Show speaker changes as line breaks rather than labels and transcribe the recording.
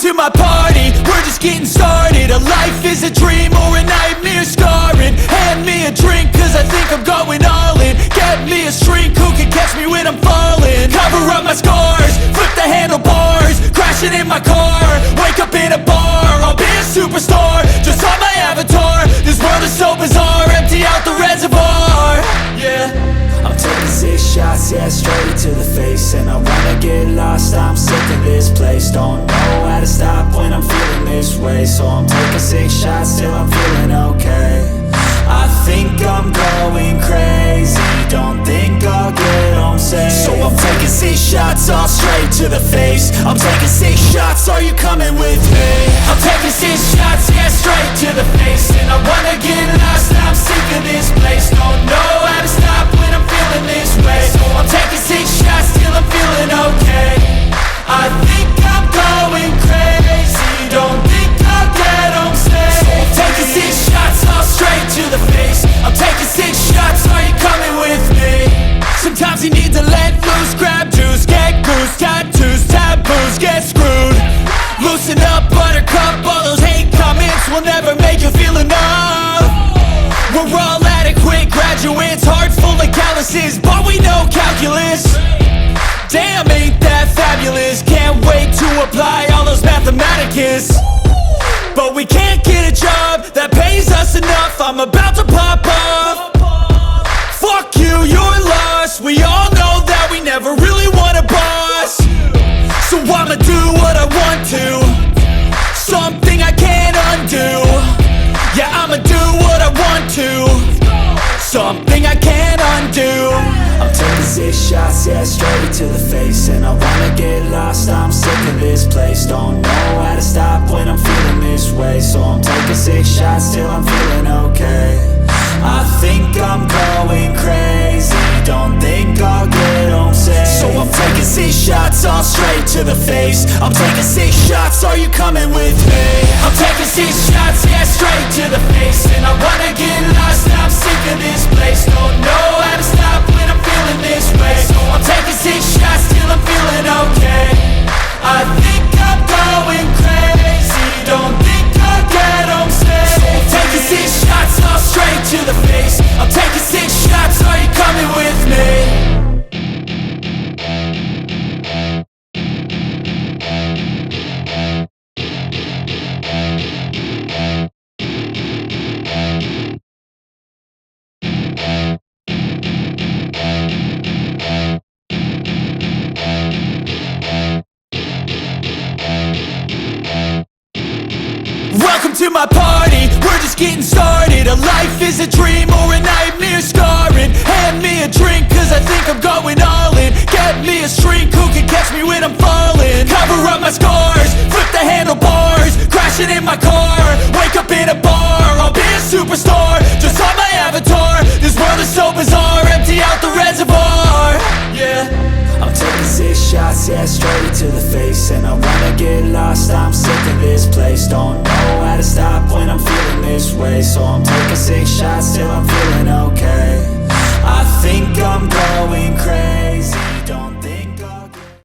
to my party, we're just getting started. A life is a dream or a nightmare scarring. Hand me a drink cause I think I'm going all in. Get me a shrink who can catch me when I'm falling. Cover up my scars, flip the handlebars, crashing in my car, wake up in a bar. I'll be a superstar, just on my avatar. This world is so bizarre, empty out the reservoir. Yeah,
I'm taking 6 shots, yeah, straight to the face. And I wanna get lost, I'm sick of this place. Don't know how to stop when I'm feeling this way. So I'm taking 6 shots till I'm feeling okay. I think I'm going crazy, don't think I'll get home safe. So I'm taking 6 shots, all straight to the face. I'm taking 6 shots, are you coming with me? I'm taking 6 shots, yeah, straight to the face. And I wanna get lost, I'm sick of this place. Don't know how to stop when I'm feeling this way. So I'm taking 6 shots till I'm feeling okay. I think I'm going crazy, don't think I'll get home safe. So I'm taking 6 shots, all straight to the face. I'm taking 6 shots, are you coming with me?
sometimes you need to let loose, grab juice, get goose, tattoos, taboos, get screwed. Loosen up, buttercup, all those hate comments will never make you feel enough. We're all adequate graduates, heart full of calluses, but we know calculus. Damn, ain't that fabulous? Can't wait to apply all those mathematicus. But we can't get a job that pays us enough. I'm about to pop off. Fuck you, you're lost. We all know that we never really want a boss. So I'ma do what I want to, something I can't undo. Yeah, I'ma do what I want to, something I can't undo.
I'm taking 6 shots, yeah, straight to the face. And I wanna get lost, I'm sick of this place. Don't know how to stop when I'm feeling this way. So I'm taking 6 shots till I'm feeling okay. I think I'm going crazy, don't think I'll get home safe. So I'm taking 6 shots, all straight to the face. I'm taking 6 shots, are you coming with me?
I'm taking 6 shots, yeah, straight to the face. And I wanna get lost, I'm sick of this place. Don't know how to stop when I'm feeling this way. So I'm taking 6 shots till I'm feeling okay. I think I'm going crazy, don't think I'll get home safe. So I'm taking 6 shots, all straight to the face. I'm taking 6 shots, are you coming with me? Welcome to my party, we're just getting started. A life is a dream or a nightmare scarring. Hand me a drink cause I think I'm going all in. Get me a shrink who can catch me when I'm falling. Cover up my scars, flip the handlebars, crashing in my car, wake up in a bar. I'll be a superstar, just on my avatar. This world is so bizarre, empty out the reservoir. Yeah,
I'm taking 6 shots, yeah, straight to the face. And I wanna get lost, I'm sick of this place. Don't know how to stop when I'm feeling this way. So I'm taking 6 shots till I'm feeling okay. I think I'm going crazy.